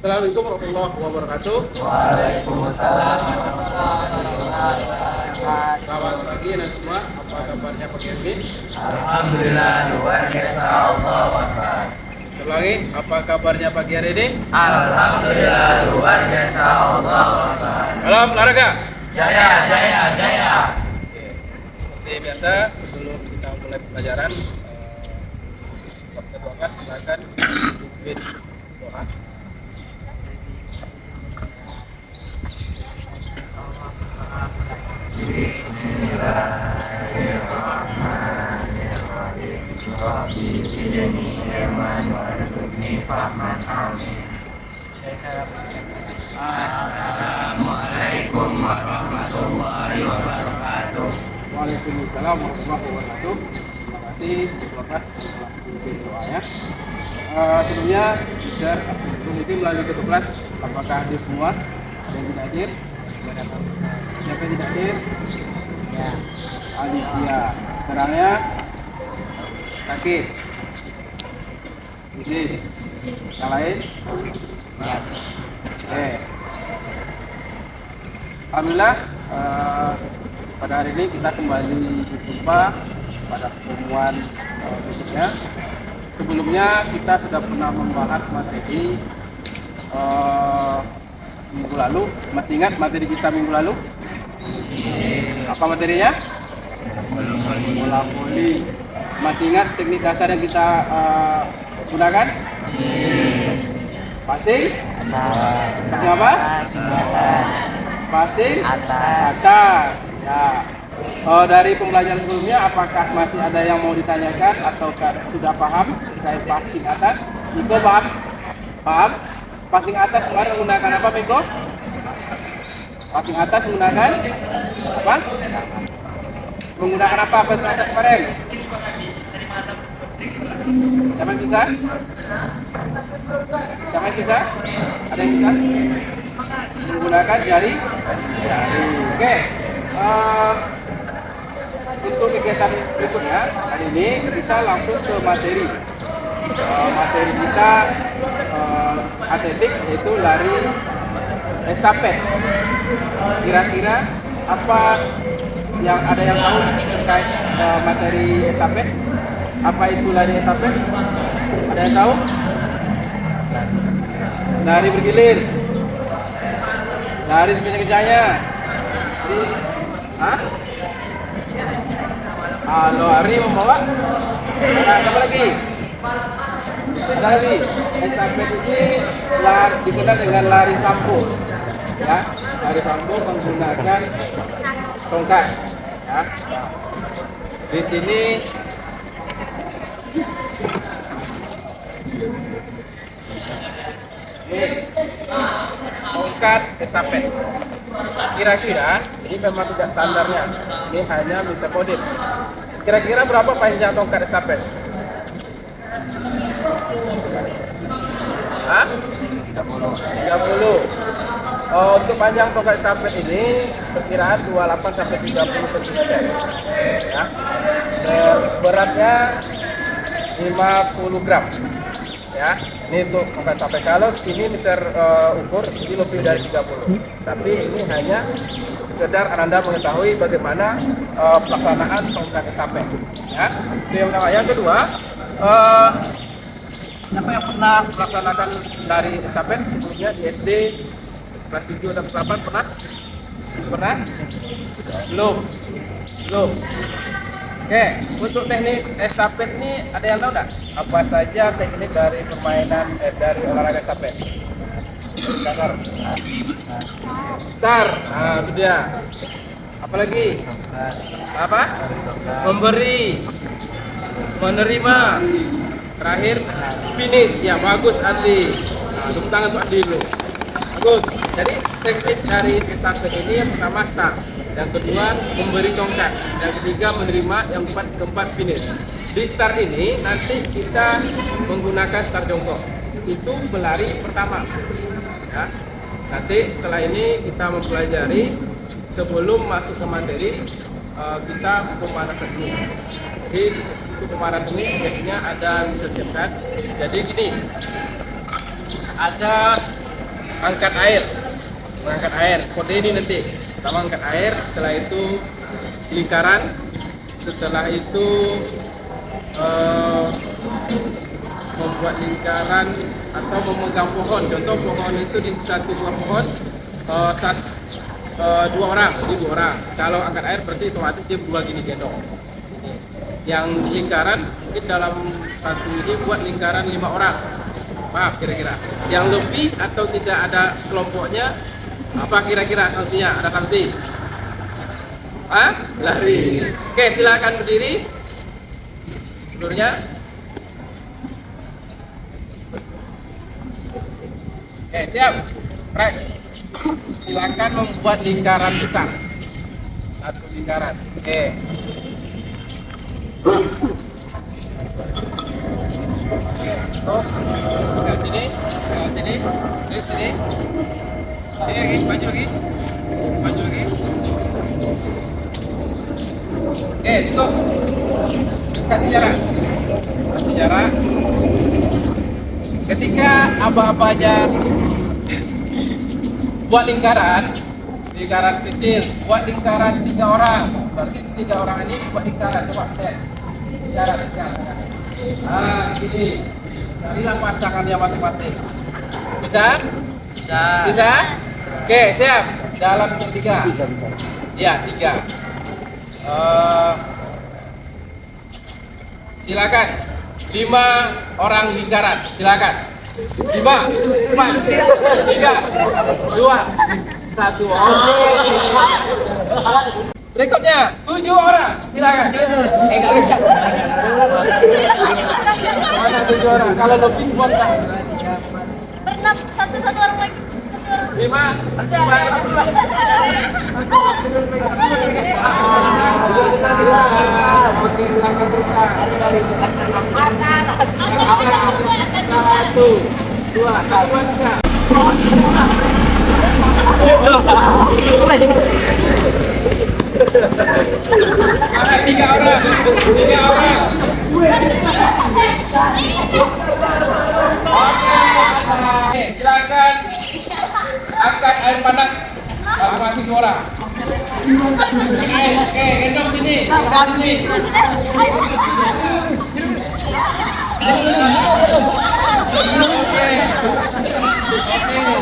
Assalamualaikum warahmatullahi wabarakatuh. Waalaikumsalam warahmatullahi wabarakatuh. Selamat pagi anak semua. Apa kabarnya pagi ini? Alhamdulillah luar biasa Allah Akbar. Ulangi, apa kabarnya pagi hari ini? Alhamdulillah luar biasa Allah Akbar. Salam olahraga. Jaya jaya jaya. Oke. Seperti biasa, sebelum kita mulai pelajaran, Dr. Wakas silakan pimpin doa. Bismillahirrahmanirrahim. Rabbi zidni ilman warzuqni fahman. Amin. Assalamualaikum warahmatullahi wabarakatuh. Waalaikumsalam warahmatullahi wabarakatuh. Terima kasih Dr. Wakas telah pimpin doanya. Sebelumnya, Mister, mungkin melalui ketua kelas, apakah hadir semua? Ada yang tidak hadir? Siapa yang tidak hadir? Ya. Alicia. Terangnya sakit. Isi. Yang lain? Ya. Oke. Alhamdulillah, pada hari ini kita kembali berjumpa pada pertemuan berikutnya. Sebelumnya kita sudah pernah membahas materi minggu lalu. Masih ingat materi kita minggu lalu? Apa materinya? Bola voli. Masih ingat teknik dasar yang kita gunakan? Passing? Passing apa? Passing? Atas. Ya. Dari pembelajaran sebelumnya, apakah masih ada yang mau ditanyakan atau sudah paham terkait passing atas? Miko paham? Paham? Passing atas kemarin menggunakan apa, Miko? Passing atas menggunakan apa? Menggunakan apa passing atas kemarin? Siapa yang bisa? Siapa yang bisa? Ada yang bisa? Menggunakan jari? Jari. Oke. Untuk kegiatan berikutnya, hari ini kita langsung ke materi. Materi kita atletik, yaitu lari estafet. Kira-kira apa yang ada yang tahu terkait materi estafet? Apa itu lari estafet? Ada yang tahu? Lari bergilir. Lari sekencang-kencangnya. Hah? Lari membawa. Nah, apa lagi? Ada lagi. Estafet ini dikenal dengan lari sampo. Ya, lari sampo menggunakan tongkat. Ya. Di sini tongkat estafet. Kira-kira ini memang tidak standarnya. Ini hanya Mr. Kodit. Kira-kira berapa panjang tongkat estafet? Hah? 30. Untuk panjang tongkat estafet ini perkiraan 28 sampai 30 cm. Ya. Beratnya 50 gram. Ya, ini untuk tongkat estafet. Kalau ini Mister ukur ini lebih dari 30. Tapi ini hanya sekedar Anda mengetahui bagaimana pelaksanaan tongkat estafet. Ya. Itu yang pertama. Yang kedua, siapa yang pernah melaksanakan lari estafet sebelumnya di SD kelas 7 atau 8 pernah? Pernah? Belum. Belum. Oke, untuk teknik estafet ini ada yang tahu nggak? Apa saja teknik dari permainan dari olahraga estafet? Dasar. Start. Nah, itu dia. Apalagi? Apa? Memberi, menerima, terakhir finish. Ya, bagus Adli. Nah, tepuk tangan untuk Adli dulu. Bagus. Jadi teknik dari estafet ini yang pertama start, yang kedua memberi tongkat, yang ketiga menerima, yang keempat finish. Di start ini nanti kita menggunakan start jongkok. Itu berlari pertama. Ya. Nanti setelah ini kita mempelajari sebelum masuk ke materi kita pemanasan dulu. Jadi untuk pemanasan ini biasanya ada dipersiapkan. Jadi gini, ada angkat air. Mengangkat air. Kode ini nanti. Pertama angkat air, setelah itu lingkaran, setelah itu membuat lingkaran atau memegang pohon. Contoh pohon itu di satu buah pohon dua orang, jadi 2 orang. Kalau angkat air berarti otomatis dia berdua gini gendong. Yang lingkaran mungkin dalam satu ini buat lingkaran 5 orang. Maaf kira-kira. Yang lebih atau tidak ada kelompoknya, apa kira-kira sanksinya? Ada sanksi? Lari. Oke, silakan berdiri. Seluruhnya. Oke, siap. Right. Silakan membuat lingkaran besar. Satu lingkaran. Oke. Pegang sini, terus sini. Sini lagi, maju lagi. Tutup. Kasih jarak. Ketika apa-apanya buat lingkaran kecil, buat lingkaran 3 orang. Berarti 3 orang ini buat lingkaran. Coba set. Lingkaran. Gini. Carilah pasangannya masing-masing. Bisa? Oke, siap. Dalam 3. Ya, 3. Silakan. 5 orang lingkaran. Silakan. 5, 4, 3, 2, 1. Oke. Berikutnya 7 orang. Silakan. Mana 7 orang? Kalau lebih spontan. Pernah satu orang lagi. 5. Oke, silakan teruskan. 1, 2, 3. Ada 3 orang. Oke, silakan angkat air panas masing-masing 2 orang. Oke, gendong sini. Oke,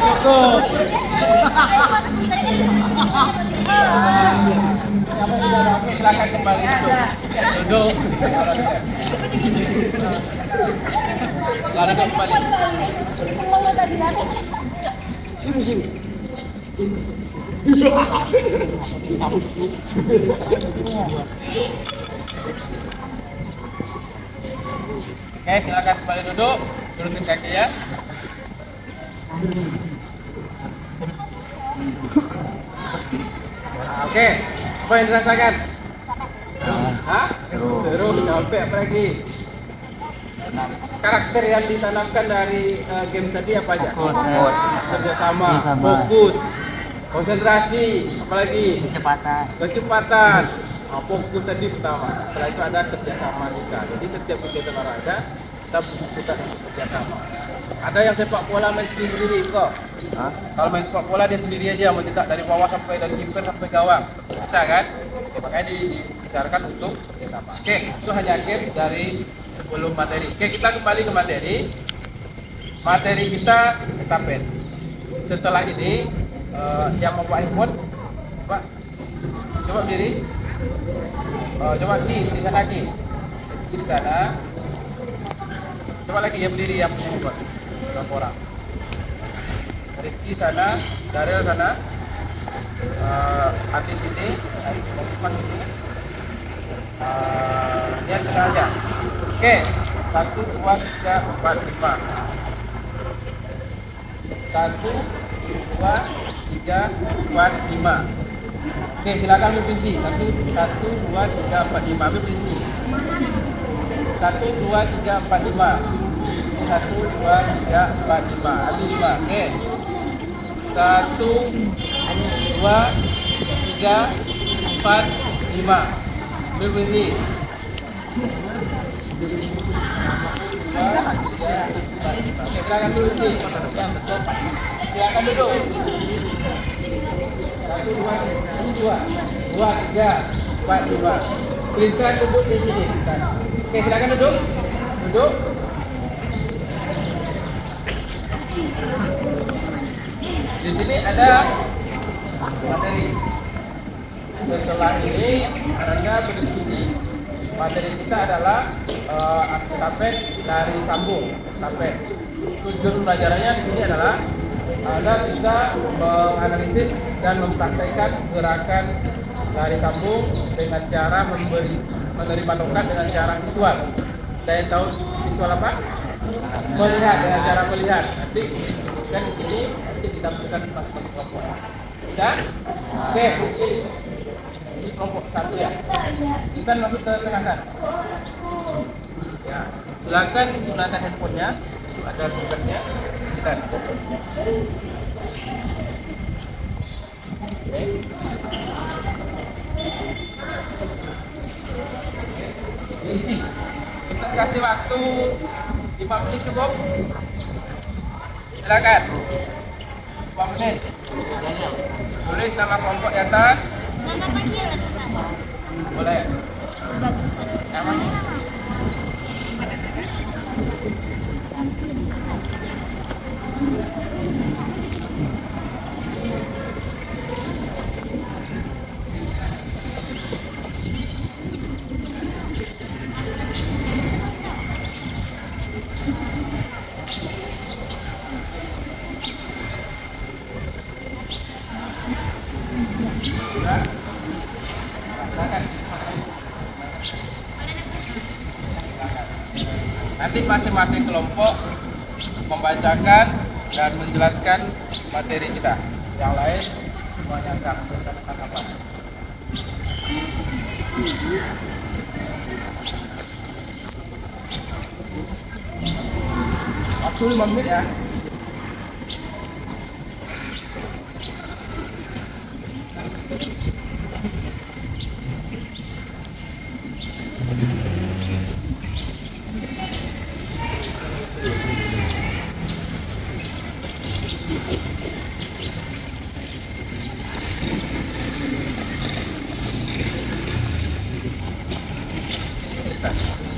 cukup. Silakan kembali duduk. Silakan kembali. Oke, silakan kembali duduk. Lurusin kaki ya. Oke, apa yang dirasakan? Seru, capek apa lagi? Karakter yang ditanamkan dari game tadi apa aja? Kerjasama, fokus, konsentrasi, apalagi? Kecepatan. Fokus tadi pertama. Setelah itu ada kerjasama kita. Jadi setiap kegiatan olahraga kita butuhkan untuk kerjasama. Ada yang sepak bola main sendiri kok. Kalau main sepak bola dia sendiri aja, mau cetak dari bawah sampai dari kiper sampai gawang, bisa kan? Oke, makanya disarankan untuk kerjasama. Oke, itu hanya game dari sebelum materi. Oke, kita kembali ke materi. Materi kita estafet. Setelah ini yang mau bawa handphone, coba berdiri. Coba di sana lagi. Di sana. Coba lagi ya berdiri yang punya handphone. Berapa orang? Rizky sana, Daryl sana, Adi sini, Adi depan sini. Lihat tengah aja. Oke, 1, 2, 3, 4, 5. 1, 2, 3, 4, 5. Oke, silakan berdiri. 1, 2, 3, 4, 5. Berdiri. 1, 2, 3, 4, 5. 1, 2, 3, 4, 5. Ada 5. Oke. 1, 2, 3, 4, 5. Berdiri. 2, 3, 4, 5. Oke, silakan berdiri. Yang betul. Silakan duduk. Satu, dua, dua, dua, tiga, empat, lima. Kristen duduk di sini. Oke, silakan duduk. Duduk. Di sini ada materi. Setelah ini Anda berdiskusi. Materi kita adalah estafet dari sambung. Estafet. Tujuan pembelajarannya di sini adalah Anda bisa menganalisis dan mempraktekkan gerakan tari sambung dengan cara menerima nokat dengan cara visual. Dan tahu visual apa? Melihat, dengan cara melihat. Nanti disebutkan di sini, nanti ditampilkan di masing-masing kelompok. Bisa? Oke. Ini kelompok satu ya. Bisa masuk ke tengah kan? Ya. Silakan gunakan handphonenya. Itu ada tugasnya. Kita. Oke. Diisi. Kita kasih waktu 5 menit cukup. Silakan. 5 menit. Tulis nama kelompok di atas. Nama panggilan bukan? Boleh. Namanya. Nanti masing-masing kelompok membacakan dan menjelaskan materi kita. Yang lain semuanya akan mengatakan apa? Waktu 5 menit ya.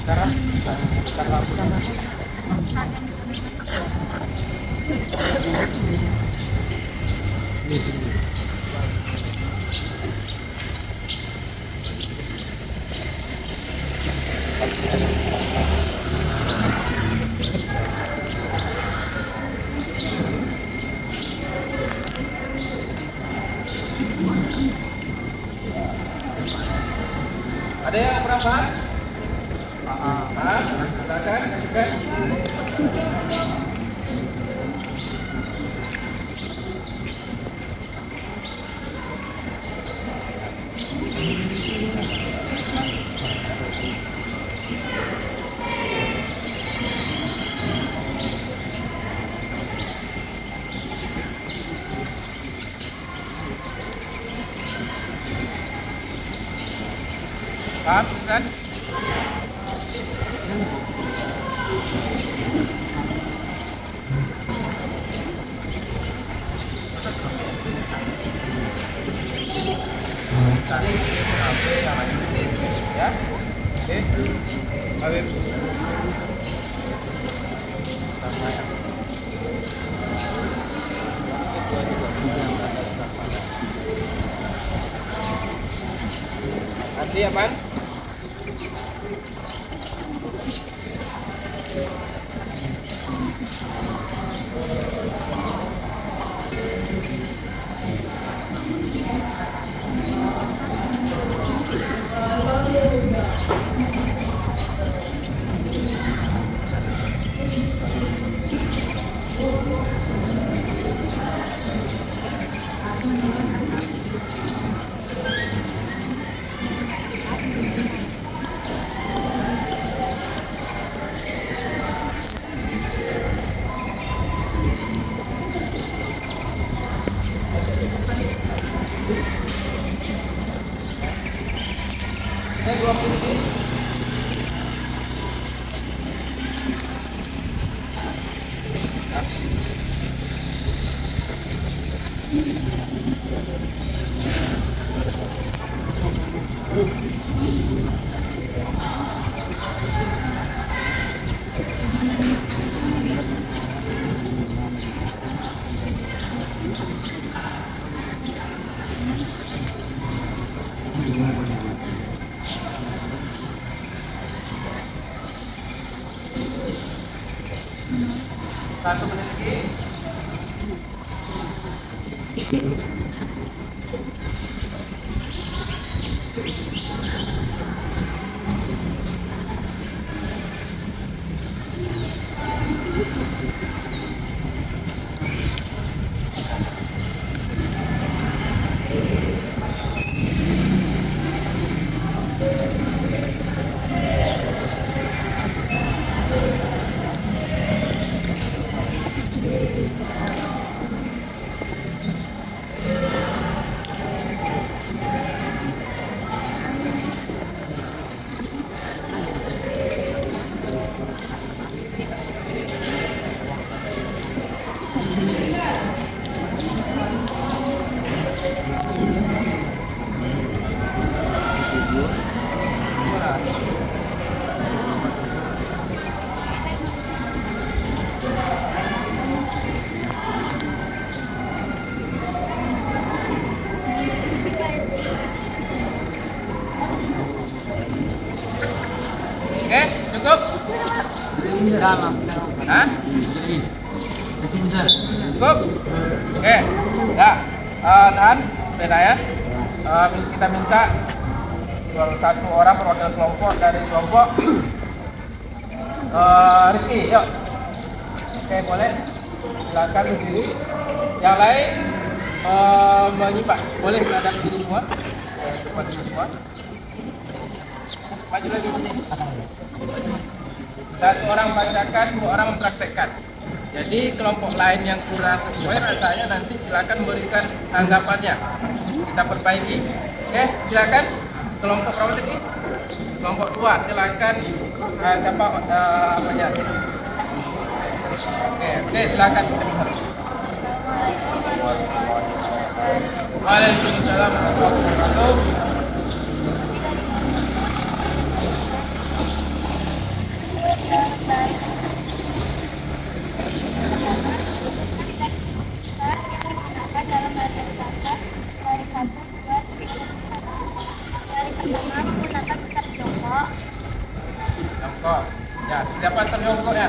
Sekarang kita lakukan. Ada yang berapa? Silakan, silakan. Paham, Ustaz? Ya, oke. Habib. Sama ya. Nanti apaan? 1 menit lagi. Oke, cukup? Hah? Cukup? Oke, ya. Tahan, beda ya. Kita minta satu orang perwakilan kelompok dari kelompok Rizky, yuk. Oke, boleh. Silakan berdiri. Yang lain menyimak. Boleh menghadap sini semua. Depan sini semua. Maju lagi. Satu orang bacakan, 2 orang mempraktekkan. Jadi kelompok lain yang kurang sesuai rasanya nanti silakan berikan tanggapannya. Kita perbaiki. Oke, silakan. Kelompok berapa tadi? Kelompok 2, silakan. Siapa apanya? Oke, silakan. Waalaikumsalam warahmatullahi wabarakatuh. Jongkok. Ya, siapa jongkok ya?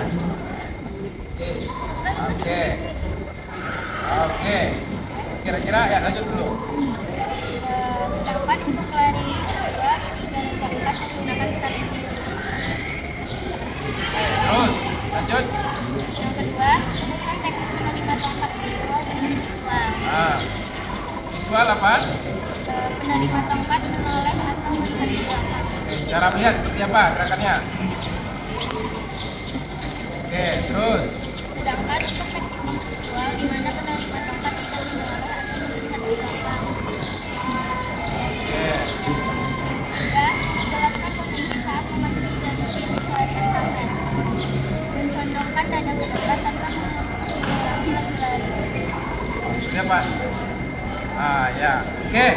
Oke. Kira-kira ya lanjut dulu. Sedangkan untuk lari kedua, dari keempat menggunakan start diri. Terus, lanjut. Yang kedua, sebutkan teknik menerima tongkat visual dan visual. Visual apa? Penerima tongkat menoleh atau melihat ke belakang. Oke, cara melihat seperti apa gerakannya? Oke, terus. Sedangkan untuk teknik visual, di mana penerima tongkat tidak menoleh atau melihat ke belakang. Oke. Tiga, jelaskan posisi saat memasuki jalur finish lari estafet. Mencondongkan dada ke depan tanpa mengurangi lagi lari. Seperti apa? Ya. Oke.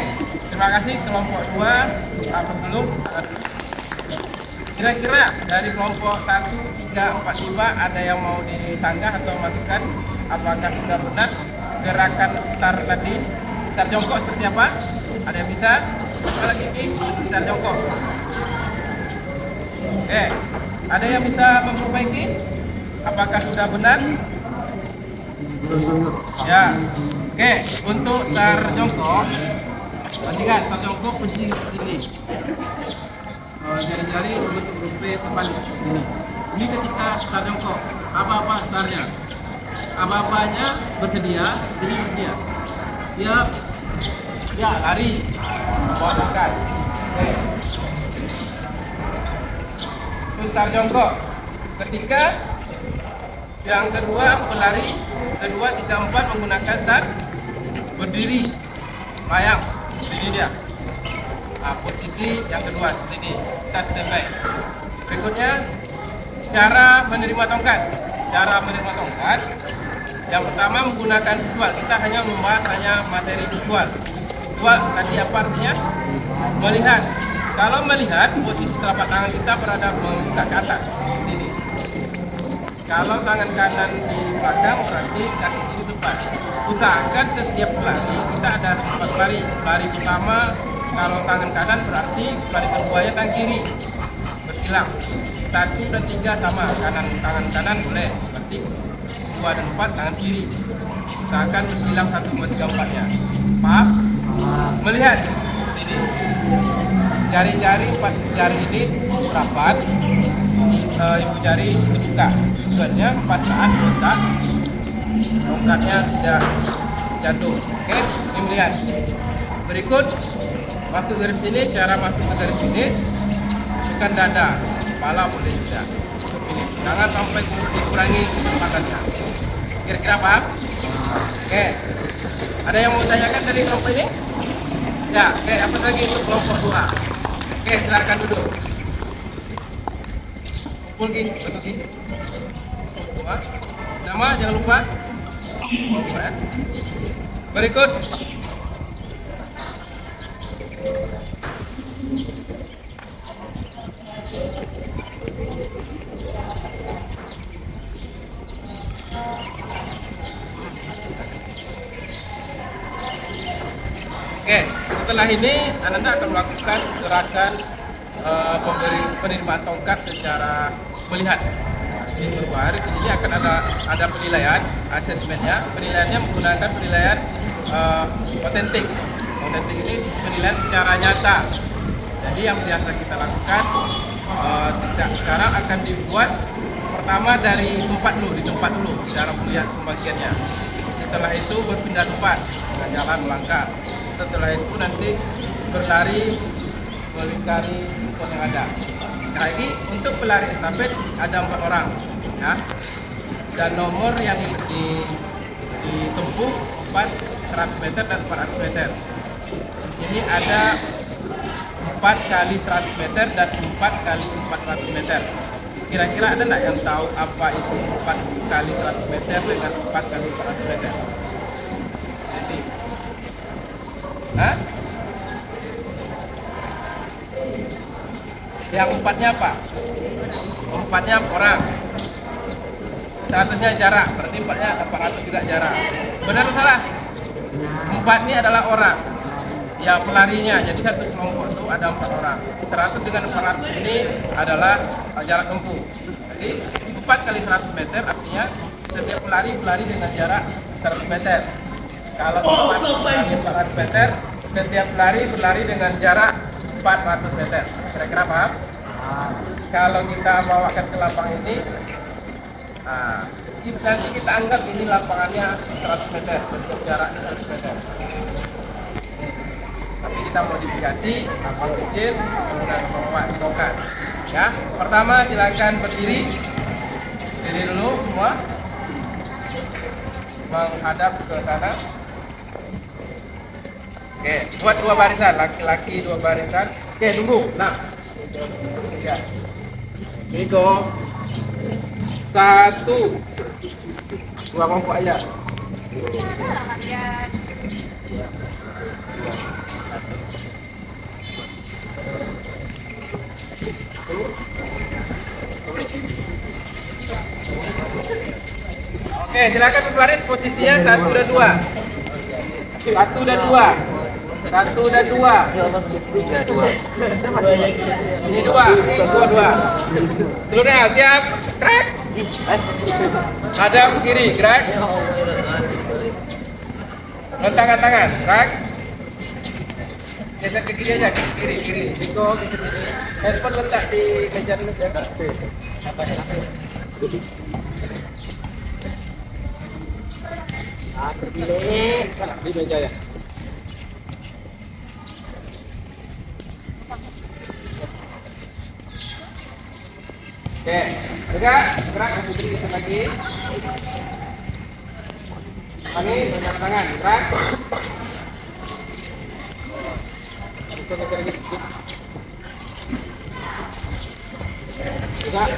Terima kasih kelompok 2. Hapus dulu. Kira-kira dari kelompok 1, 3, 4, 5 ada yang mau disanggah atau masukkan? Apakah sudah benar gerakan start tadi? Start jongkok seperti apa? Ada yang bisa? Coba lagi start jongkok. Ada yang bisa memperbaiki? Apakah sudah benar? Ya. Oke, untuk start jongkok, perhatikan start jongkok posisi seperti ini. Jari-jari bentuk huruf P terbalik ini. Ini ketika start jongkok. Apa-apa startnya? Apa-apanya bersedia? Jadi bersedia. Siap. Ya, lari. Bawakan. Oke. Terus start jongkok. Ketika yang kedua pelari, kedua, 3, 4 menggunakan start berdiri. Layang. Ini dia. Posisi yang kedua seperti ini. Kita standby. Berikutnya cara menerima tongkat. Cara menerima tongkat. Yang pertama menggunakan visual. Kita hanya membahas materi visual. Visual tadi apa artinya? Melihat. Kalau melihat, posisi telapak tangan kita berada membuka ke atas seperti ini. Kalau tangan kanan di belakang berarti kaki kiri depan. Usahakan setiap lari kita ada 4 lari. Lari pertama kalau tangan kanan berarti lari keduanya tangan kiri bersilang. 1 dan 3 sama, tangan kanan boleh berarti 2 dan 4 tangan kiri. Usahakan bersilang 1, 2, 3, 4-nya. Paham? Melihat ini. Jari-jari 4 jari ini rapat. Ibu jari dibuka. Tujuannya pas saat letak tongkatnya tidak jatuh. Oke, ini melihat. Berikut masuk garis finish. Cara masuk ke garis finish, masukkan dada, kepala boleh tidak. Untuk ini, jangan sampai dikurangi kecepatannya. Kira-kira paham? Oke. Ada yang mau tanyakan dari kelompok ini? Ya, oke. Apa lagi untuk kelompok 2? Oke, silakan duduk. Kumpul gini, betul gini. Nama jangan lupa. Ya. Berikut. Oke, setelah ini Anda akan melakukan gerakan penerimaan tongkat secara melihat. Ini berupa di sini akan ada penilaian, asesmennya. Penilaiannya menggunakan penilaian otentik. Otentik ini penilaian secara nyata. Jadi yang biasa kita lakukan sekarang akan dibuat pertama dari tempat dulu, di tempat dulu cara melihat pembagiannya. Setelah itu berpindah tempat dengan jalan melangkah. Setelah itu nanti berlari melingkari tempat yang ada. Lagi untuk pelari estafet ada 4 orang, ya. Dan nomor yang ditempuh 100 meter dan 400 meter. Di sini ada 4 kali 100 meter dan 4 kali 400 meter. Kira-kira ada nggak yang tahu apa itu 4 kali 100 meter dengan 4 kali 400 meter? Jadi, hah? Yang 4-nya apa? 4-nya orang. 100-nya jarak, berarti 4-nya 400 juga jarak. Benar atau salah? 4 ini adalah orang. Ya pelarinya, jadi satu kelompok itu ada 4 orang. 100 dengan 400 ini adalah jarak tempuh. Jadi 4 kali 100 meter artinya setiap pelari dengan jarak 100 meter. Kalau 4 kali 400 meter, setiap pelari dengan jarak 400 meter. Kira-kira paham? Kalau kita bawakan ke lapangan ini, nanti kita anggap ini lapangannya 100 meter, setiap jaraknya 100 meter. Tapi kita modifikasi, lapang kecil, menggunakan tongkat. Ya, pertama silakan berdiri dulu semua, menghadap ke sana. Oke, buat 2 barisan, laki-laki 2 barisan. Oke, tunggu. Nah, 3. Miko. 1. 2 kelompok aja. Oke, silakan berbaris posisinya 1 dan 2. 1 dan 2. 1 dan 2. Ini 2. Seluruhnya siap. Gerak. Hadap kiri, gerak. Rentangkan tangan, gerak. Geser ke kiri aja, ke kiri. Diko, geser kiri. Handphone letak di meja dulu ya. Di meja ya. Oke, gerak, putri kita lagi. Rentangkan tangan, gerak. Gerak.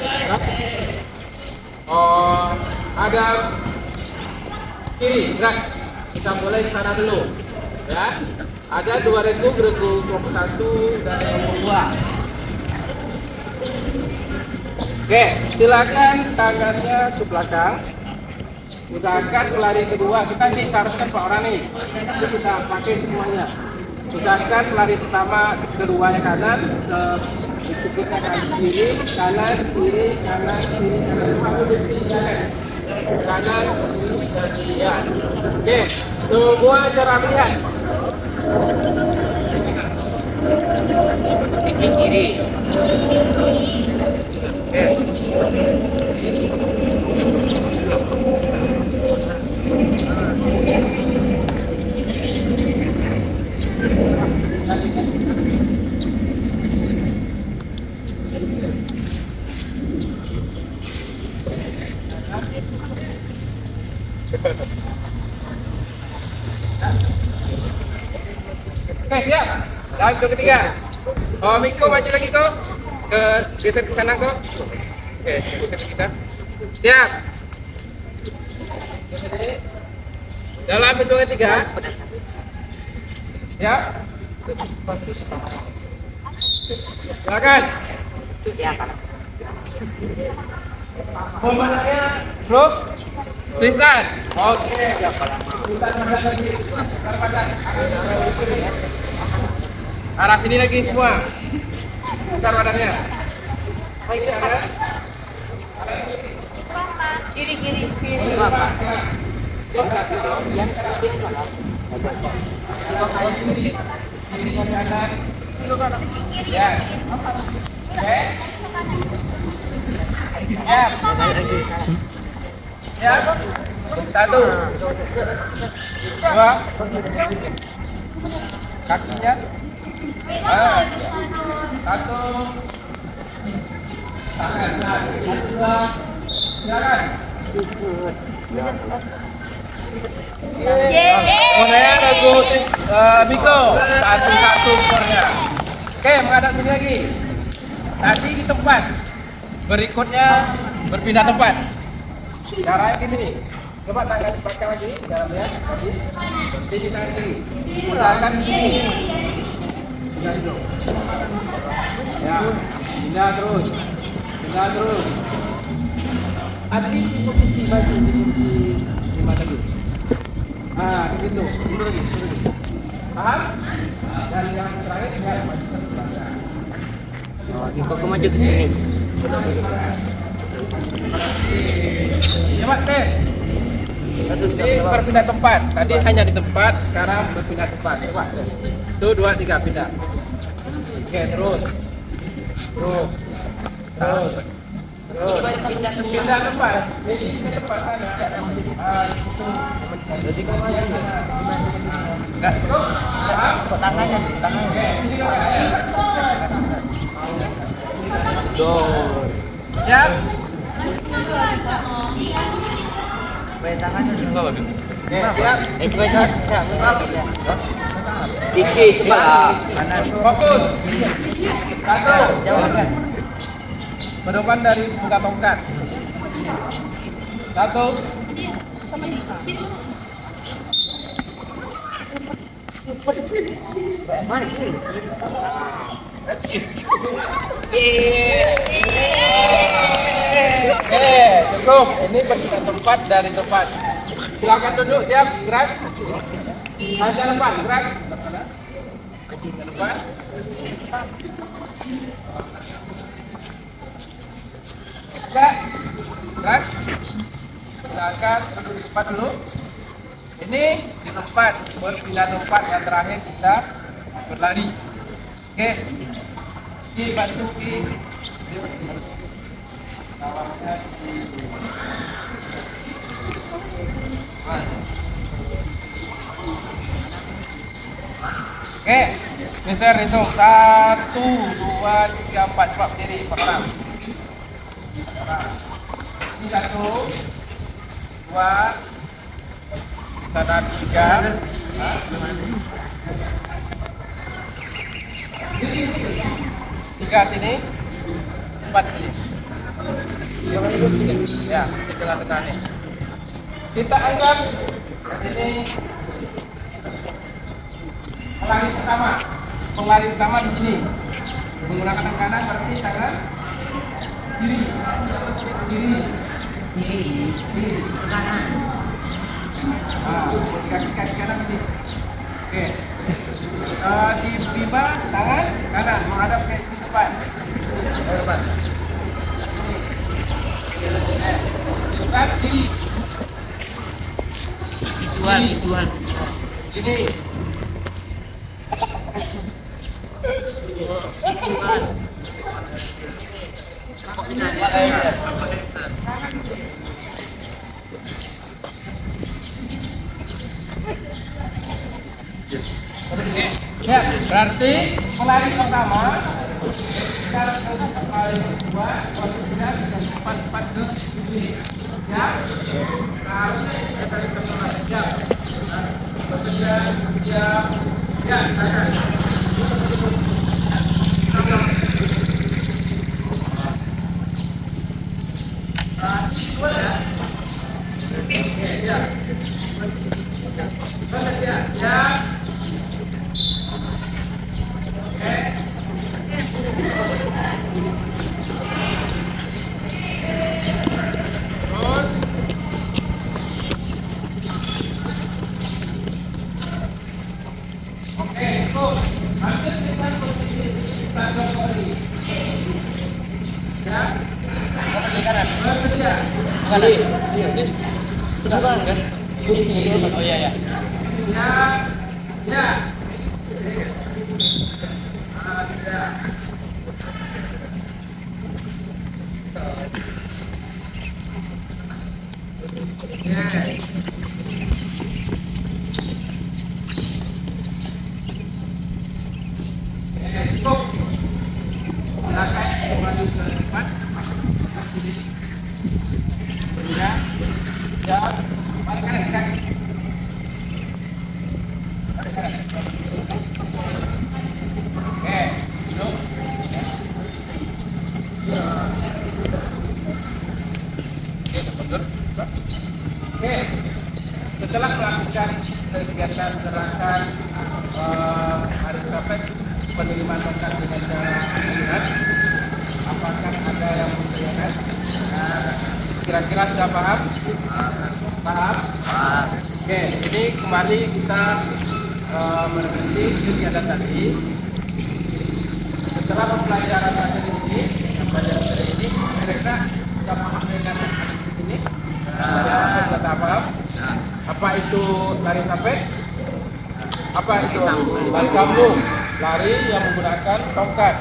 Oh, ada kiri, gerak. Kita mulai ke sana dulu, ya. Ada 2 regu kelompok 1 dan kelompok 2. Oke, silakan tangannya ke belakang. Usahakan pelari kedua, kita disyaratkan Pak orang nih. Itu kita pakai semuanya. Usahakan pelari pertama, keduanya kanan, berikutnya kanan kiri, kanan kiri, kanan kiri, kanan. Kamu berdiri jalan. kanan, kiri, ya. Oke, semua cara melihat. Kiri. Oke. Oke, siap. Dan untuk ketiga. Oh, Miko maju lagi kok. Geser ke sana kok. Oke, geser kita. Siap. Dalam hitung ketiga. Siap. Silakan. Komandannya, Bro. Tristan. Oke. Arah sini lagi semua. Putar badannya. Kiri. Ya. Oke. Siap. Siap. Satu. Dua. Kakinya. Satu. Tangan. Dua. Silakan. Komandannya Ragu Miko. Satu skornya. Oke, menghadap sini lagi. Tadi di tempat. Berikutnya berpindah tempat. Caranya gini. Coba tangan pakai lagi dalamnya. Berhenti di tangan kiri. Pulangkan kiri. Pindah dulu. Ya, pindah terus. Tadi di posisi baju di mana dulu? Begitu. Mundur lagi. Paham? Dan yang terakhir tinggal maju ke belakang. Miko maju ke sini. Coba tes. Jadi berpindah tempat. Tadi hanya di tempat, sekarang berpindah tempat. Coba. 1, 2, 3 pindah. Oke, terus. Pindah tempat. Pindah tempat mana? Jadi enggak. Tangannya. Oke, sini tangannya. Siap? Tangannya enggak bagus. Oke, siap. Dikit, cepat. Fokus. Satu. Berdepan dari buka tongkat. Satu. Cukup. Ini berpindah tempat dari tempat. Silakan duduk, siap, gerak. Aja depan, gerak. Depan. Gerak. Silakan duduk di tempat dulu. Ini di tempat, berpindah tempat yang terakhir kita berlari. Oke. Ki bantu Ki. Oke, geser hitung 1, 2, 3, 4 cepat berdiri pertama. Ini 1, 2, sana 3, 3 sini, 4 sini. Ya, di tengah-tengah nih. Kita anggap sini pelari pertama di sini. Menggunakan tangan kanan berarti tangan kiri. Kanan. Kaki kanan ini. Oke. Di pipa tangan kanan menghadap ke sini depan. Depan kiri. visual. Ini. Ya, berarti pelari pertama sekarang untuk pelari kedua, kalau tidak empat ke ya, harusnya kita cari pertama jam, jam, ya, Oh iya ya. Oke, setelah melakukan kegiatan gerakan hari capek penerimaan tongkat dengan cara melihat, apakah ada yang bertanya? Kira-kira sudah paham? Paham? Oke, ini kembali kita meneliti kegiatan tadi. Setelah pembelajaran materi ini, mereka sudah paham dengan ini. Sudah paham? Apa itu lari sapek? Apa itu lari sambung? Lari yang menggunakan tongkat.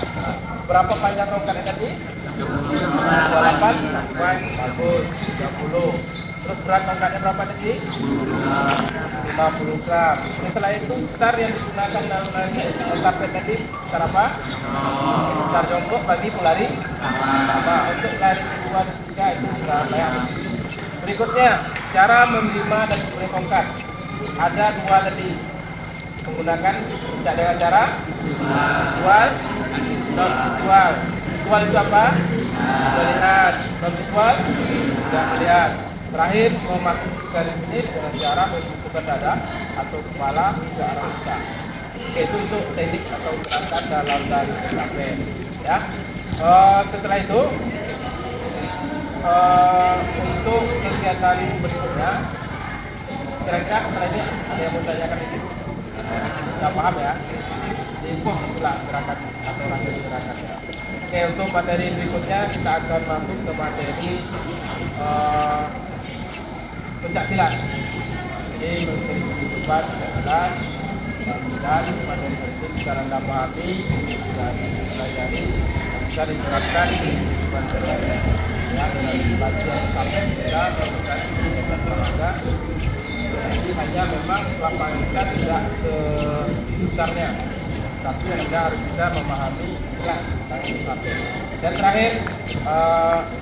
Berapa panjang tongkatnya tadi? 28 sampai bagus 30. Terus berat tongkatnya berapa tadi? 50 gram. Setelah itu star yang digunakan dalam lari estafet tadi star apa? Star jongkok bagi pelari pertama. Untuk lari kedua dan ketiga itu sudah layak. Berikutnya cara menerima dan memberi tongkat. Ada dua tadi, menggunakan dengan cara visual dan visual. Visual itu apa? Melihat. Non visual tidak melihat. Terakhir memasuki garis finish dengan cara menunjukkan dada atau kepala ke arah kita. Oke, itu untuk teknik atau gerakan dalam lari estafet. Ya. Setelah itu untuk kegiatan berikutnya, kira-kira setelah ini ada yang mau tanyakan ini? Nggak paham ya? Info pula gerakan atau rangkaian gerakan. Oke, untuk materi berikutnya kita akan masuk ke materi pencak silat. Jadi materi kehidupan pencak silat dan materi berikut bisa Anda pahami, bisa dipelajari, bisa diterapkan di kehidupan sehari-hari. Ya, dengan latihan sampai kita melakukan kegiatan olahraga. Jadi hanya memang lapangan kita tidak sebesarnya, tapi Anda harus bisa memahami lari sampai. Dan terakhir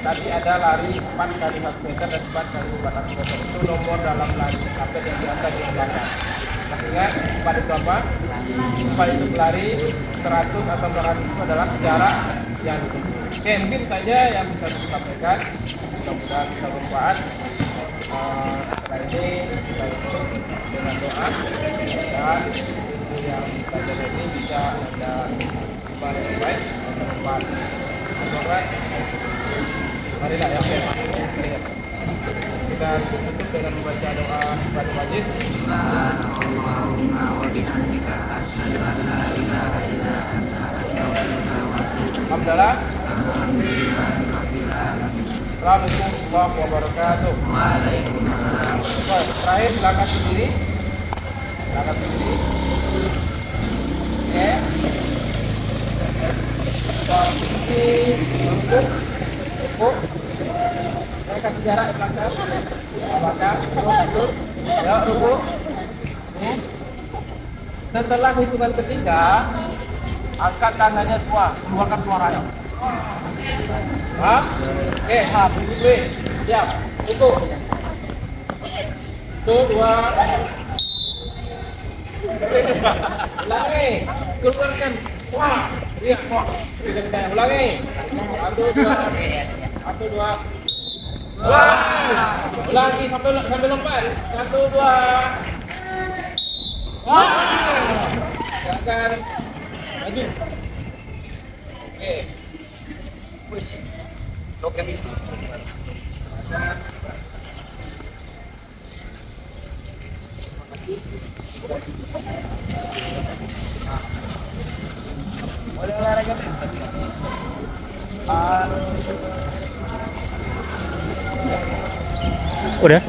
tadi ada lari 4 kali 1 meter dan 4 kali 400 meter. Itu nomor dalam lari sampai yang biasa digunakan. Masih ingat 4 itu apa? 4 itu pelari, 100 atau 200 itu adalah jarak yang ditempuh. Oke, mungkin saja yang bisa disampaikan. Mudah-mudahan bisa bermanfaat. Setelah ini kita tutup dengan doa dan ilmu yang kita ini bisa Anda kembali yang baik dan bermanfaat. Progres. Marilah ya. Kita tutup dengan membaca doa Ibadah Majlis. Alhamdulillah. Assalamualaikum warahmatullahi wabarakatuh. Waalaikumsalam. Terakhir belakang sendiri. Belakang sendiri. Oke. Posisi rukuk. Saya kasih jarak belakang. Belakang. Terus. Ya, rukuk. Ini. Setelah hitungan ketiga, angkat tangannya semua, keluarkan suaranya. Paham? Oke, berdiri. Siap. Rukuk. 1, 2. Ulangi. Keluarkan. Wah. Lihat kok. Ulangi. 1, 2. 1, 2. Wah. Ulangi sampai lompat. 1, 2. Wah. Silakan. Maju. Oke. Program istri. Boleh olahraga. Udah.